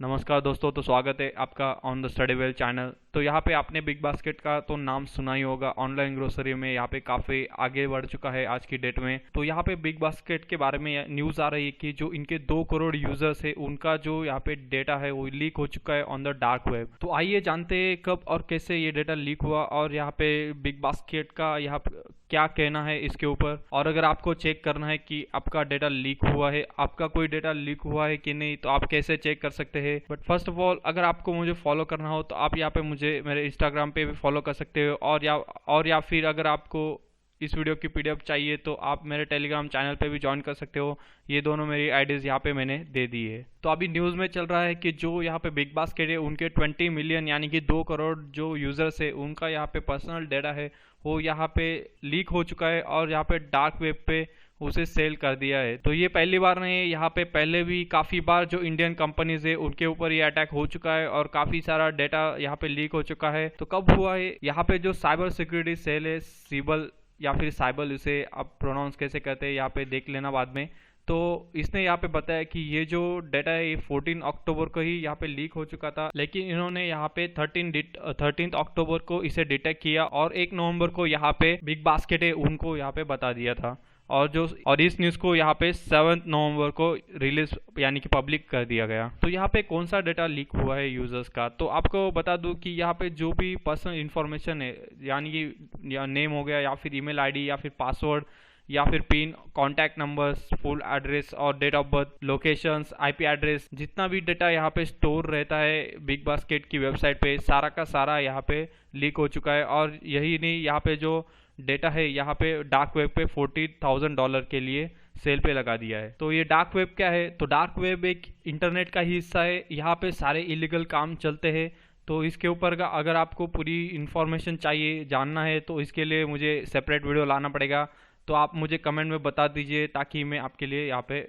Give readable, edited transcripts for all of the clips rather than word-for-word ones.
नमस्कार दोस्तों, तो स्वागत है आपका on the study well channel. तो यहाँ पे आपने बिग बास्केट का तो नाम सुना ही होगा। ऑनलाइन ग्रोसरी में यहाँ पे काफ़ी आगे बढ़ चुका है आज की डेट में। तो यहाँ पे बिग बास्केट के बारे में न्यूज़ आ रही है कि जो इनके 2 करोड़ यूजर्स है उनका जो यहाँ पे डेटा है वो लीक हो चुका है ऑन द डार्क वेब। तो आइए जानते हैं कब और कैसे ये डेटा लीक हुआ और यहाँ पे बिग बास्केट का यहाँ क्या कहना है इसके ऊपर। और अगर आपको चेक करना है कि आपका डेटा लीक हुआ है, आपका कोई डेटा लीक हुआ है कि नहीं, तो आप कैसे चेक कर सकते हैं। बट फर्स्ट ऑफ ऑल, अगर आपको मुझे फॉलो करना हो तो आप यहाँ पे मुझे मेरे इंस्टाग्राम पे भी फॉलो कर सकते हो, और या फिर अगर आपको इस वीडियो की पीडीएफ चाहिए तो आप मेरे टेलीग्राम चैनल पे भी ज्वाइन कर सकते हो। ये दोनों मेरी आईडीज यहाँ पे मैंने दे दी है। तो अभी न्यूज़ में चल रहा है कि जो यहाँ पे बिग बास्केट है उनके 20 मिलियन यानी कि 2 करोड़ जो यूजर्स है उनका यहाँ पे पर्सनल डेटा है वो यहाँ पे लीक हो चुका है और यहाँ पे डार्क वेब पे उसे सेल कर दिया है। तो ये पहली बार नहीं है, यहाँ पे पहले भी काफ़ी बार जो इंडियन कंपनीज है उनके ऊपर ये अटैक हो चुका है और काफ़ी सारा डेटा यहाँ पे लीक हो चुका है। तो कब हुआ है, यहाँ पे जो साइबर सिक्योरिटी सेल है, सीबल या फिर साइबल, इसे आप प्रोनाउंस कैसे करते हैं यहाँ पे देख लेना बाद में। तो इसने यहाँ पे बताया कि ये जो डेटा है ये 14 अक्टूबर को ही यहाँ पे लीक हो चुका था, लेकिन इन्होंने यहाँ पे 13 अक्टूबर को इसे डिटेक्ट किया और 1 नवंबर को यहाँ पे बिग बास्केट है उनको यहाँ पे बता दिया था। और इस न्यूज़ को यहाँ पे 7 नवंबर को रिलीज यानी कि पब्लिक कर दिया गया। तो यहाँ पे कौन सा डेटा लीक हुआ है यूजर्स का, तो आपको बता दूं कि यहाँ पे जो भी पर्सनल इन्फॉर्मेशन है यानी कि या नेम हो गया या फिर ईमेल आईडी या फिर पासवर्ड या फिर pin, contact numbers, full address और date of birth, locations, IP address, जितना भी डेटा यहाँ पे स्टोर रहता है बिग बास्केट की वेबसाइट पे, सारा का सारा यहाँ पे लीक हो चुका है। और यही नहीं, यहाँ पे जो डेटा है यहाँ पे डार्क वेब पे $40,000 के लिए सेल पे लगा दिया है। तो ये डार्क वेब क्या है, तो डार्क वेब एक इंटरनेट का ही हिस्सा है। यहाँ पे सारे इलीगल काम चलते हैं। तो इसके ऊपर का अगर आपको पूरी इन्फॉर्मेशन चाहिए, जानना है, तो इसके लिए मुझे सेपरेट वीडियो लाना पड़ेगा। तो आप मुझे कमेंट में बता दीजिए ताकि मैं आपके लिए यहाँ पे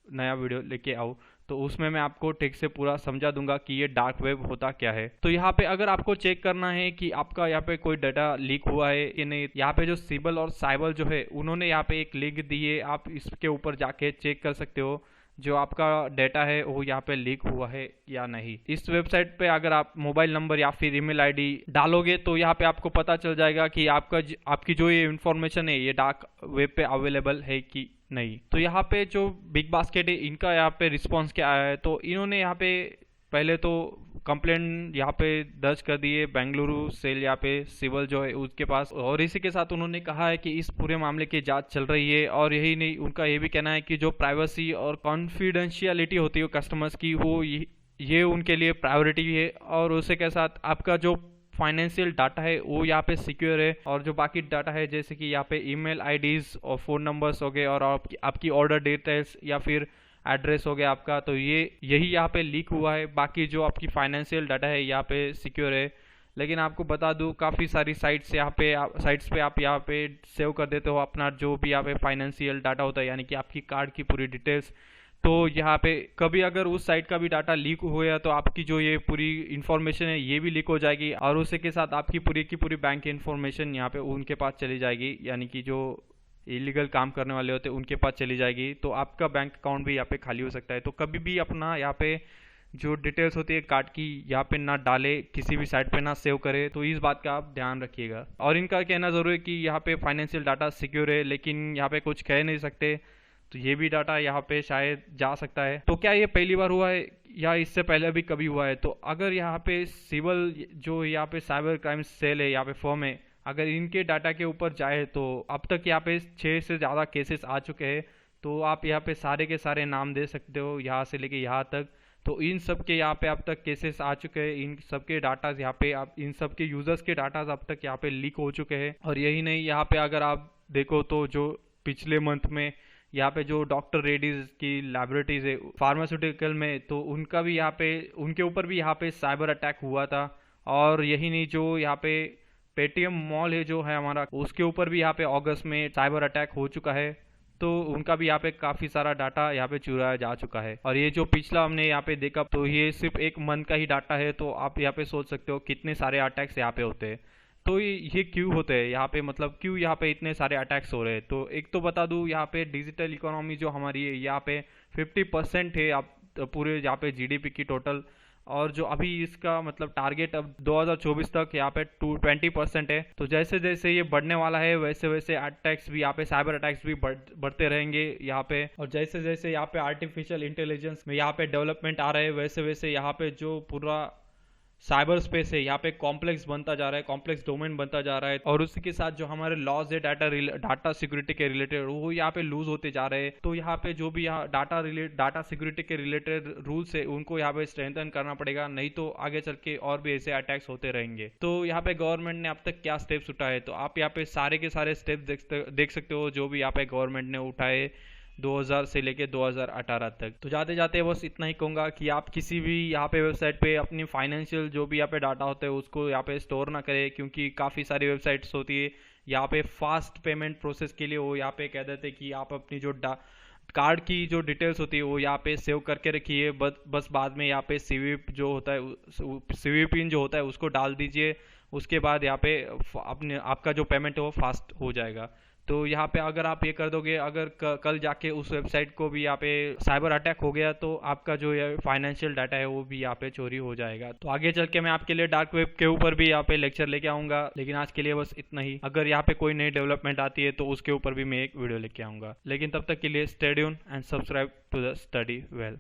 नया वीडियो लेके आऊँ। तो उसमें मैं आपको ठीक से पूरा समझा दूंगा कि ये डार्क वेब होता क्या है। तो यहाँ पे अगर आपको चेक करना है कि आपका यहाँ पे कोई डाटा लीक हुआ है कि नहीं, यहाँ पे जो सीबल और साइबल जो है उन्होंने यहाँ पे एक लिंक दी है, आप इसके ऊपर जाके चेक कर सकते हो जो आपका डेटा है वो यहाँ पे लीक हुआ है या नहीं। इस वेबसाइट पे अगर आप मोबाइल नंबर या फिर ईमेल आईडी डालोगे तो यहाँ पे आपको पता चल जाएगा कि आपकी जो ये इन्फॉर्मेशन है ये डार्क वेब पे अवेलेबल है कि नहीं। तो यहाँ पे जो बिग बास्केट है इनका यहाँ पे रिस्पॉन्स क्या आया है, तो इन्होंने यहाँ पे पहले तो कंप्लेंट यहाँ पे दर्ज कर दी है बेंगलुरु सेल यहाँ पे सिविल जो है उसके पास, और इसी के साथ उन्होंने कहा है कि इस पूरे मामले की जांच चल रही है। और यही नहीं, उनका ये भी कहना है कि जो प्राइवेसी और कॉन्फिडेंशियलिटी होती है कस्टमर्स की, वो ये उनके लिए प्रायोरिटी है। और उसी के साथ आपका जो फाइनेंशियल डाटा है वो यहाँ पे सिक्योर है, और जो बाकी डाटा है जैसे कि यहाँ पे ईमेल आईडीज और फ़ोन नंबर्स हो गए और आपकी ऑर्डर डिटेल्स या फिर एड्रेस हो गया आपका, तो यही यहाँ पे लीक हुआ है। बाकी जो आपकी फाइनेंशियल डाटा है यहाँ पे सिक्योर है। लेकिन आपको बता दूँ काफ़ी सारी साइट्स पे आप यहाँ पे सेव कर देते हो अपना जो भी यहाँ पे फाइनेंशियल डाटा होता है यानी कि आपकी कार्ड की पूरी डिटेल्स। तो यहाँ पे कभी अगर उस साइट का भी डाटा लीक हो गया तो आपकी जो ये पूरी इन्फॉर्मेशन है ये भी लीक हो जाएगी, और उसी के साथ आपकी पूरी की पूरी बैंक इन्फॉर्मेशन यहाँ पे उनके पास चली जाएगी, यानी कि जो इलीगल काम करने वाले होते हैं उनके पास चली जाएगी। तो आपका बैंक अकाउंट भी यहाँ पे खाली हो सकता है। तो कभी भी अपना यहाँ पे जो डिटेल्स होती है कार्ड की यहाँ पे ना डाले, किसी भी साइट पे ना सेव करे। तो इस बात का आप ध्यान रखिएगा। और इनका कहना ज़रूर है कि यहाँ पे फाइनेंशियल डाटा सिक्योर है, लेकिन यहाँ पे कुछ कह नहीं सकते। तो ये भी डाटा यहाँ पे शायद जा सकता है। तो क्या ये पहली बार हुआ है या इससे पहले भी कभी हुआ है, तो अगर यहाँ पे सिविल जो यहाँ पे साइबर क्राइम सेल है यहाँ पे फर्म है, अगर इनके डाटा के ऊपर जाए तो अब तक यहाँ पे 6 से ज़्यादा केसेस आ चुके हैं। तो आप यहाँ पे सारे के सारे नाम दे सकते हो यहाँ से लेके यहाँ तक। तो इन सब के यहाँ पे अब तक केसेस आ चुके हैं, इन सब के डाटाज यहाँ पे आप इन सब के यूजर्स के डाटाज अब तक यहाँ पे लीक हो चुके हैं। और यही नहीं, यहाँ पे अगर आप देखो तो जो पिछले मंथ में यहाँ पे जो डॉक्टर रेड्डीज की लैबोरेटरीज है फार्मास्यूटिकल में, तो उनका भी यहाँ पे उनके ऊपर भी यहाँ पे साइबर अटैक हुआ था। और यही नहीं, जो यहाँ पे पेटीएम मॉल है जो है हमारा, उसके ऊपर भी यहाँ पे अगस्त में साइबर अटैक हो चुका है। तो उनका भी यहाँ पे काफ़ी सारा डाटा यहाँ पे चुराया जा चुका है। और ये जो पिछला हमने यहाँ पे देखा तो ये सिर्फ एक मंथ का ही डाटा है। तो आप यहाँ पे सोच सकते हो कितने सारे अटैक्स यहाँ पे होते हैं। तो ये क्यों होते हैं यहाँ पे, मतलब क्यों यहाँ पे इतने सारे अटैक्स हो रहे हैं। तो एक तो बता दूँ, यहाँ पे डिजिटल इकोनॉमी जो हमारी है यहाँ पे 50% है। आप पूरे यहाँ पे जीडीपी की टोटल और जो अभी इसका मतलब टारगेट अब 2024 तक यहाँ पे 20% है। तो जैसे जैसे ये बढ़ने वाला है वैसे वैसे अटैक्स भी यहाँ पे, साइबर अटैक्स भी बढ़ते रहेंगे यहाँ पे। और जैसे जैसे यहाँ पे आर्टिफिशियल इंटेलिजेंस में यहाँ पे डेवलपमेंट आ रहे हैं वैसे वैसे यहाँ पे जो पूरा साइबर स्पेस है यहाँ पे कॉम्प्लेक्स बनता जा रहा है, कॉम्प्लेक्स डोमेन बनता जा रहा है। और उसी के साथ जो हमारे लॉज है डाटा सिक्योरिटी के रिलेटेड, वो यहाँ पे लूज होते जा रहे हैं। तो यहाँ पे जो भी यहाँ डाटा सिक्योरिटी के रिलेटेड रूल्स है उनको यहाँ पे स्ट्रेंथन करना पड़ेगा, नहीं तो आगे चल के और भी ऐसे अटैक्स होते रहेंगे। तो यहाँ पे गवर्नमेंट ने अब तक क्या स्टेप्स उठाए, तो आप यहाँ पे सारे के सारे स्टेप्स देख सकते हो जो भी यहाँ पे गवर्नमेंट ने उठाए 2000 से लेके 2018 तक। तो जाते जाते बस इतना ही कहूँगा कि आप किसी भी यहाँ पे वेबसाइट पे अपनी फाइनेंशियल जो भी यहाँ पे डाटा होता है उसको यहाँ पे स्टोर ना करें, क्योंकि काफ़ी सारी वेबसाइट्स होती है यहाँ पे फास्ट पेमेंट प्रोसेस के लिए। वो यहाँ पे कह देते हैं कि आप अपनी जो कार्ड की जो डिटेल्स होती है वो यहाँ पे सेव करके रखिए, बस बाद में यहाँ पे सीवीपी जो होता है, सीवी पिन जो होता है उसको डाल दीजिए। उसके बाद यहाँ पे अपने आपका जो पेमेंट है वो फास्ट हो जाएगा। तो यहाँ पे अगर आप ये कर दोगे, अगर कल जाके उस वेबसाइट को भी यहाँ पे साइबर अटैक हो गया तो आपका जो ये फाइनेंशियल डाटा है वो भी यहाँ पे चोरी हो जाएगा। तो आगे चल के मैं आपके लिए डार्क वेब के ऊपर भी यहाँ पे लेक्चर लेके आऊंगा, लेकिन आज के लिए बस इतना ही। अगर यहाँ पे कोई नई डेवलपमेंट आती है तो उसके ऊपर भी मैं एक वीडियो लेके आऊंगा। लेकिन तब तक के लिए stay tuned and subscribe to the study well.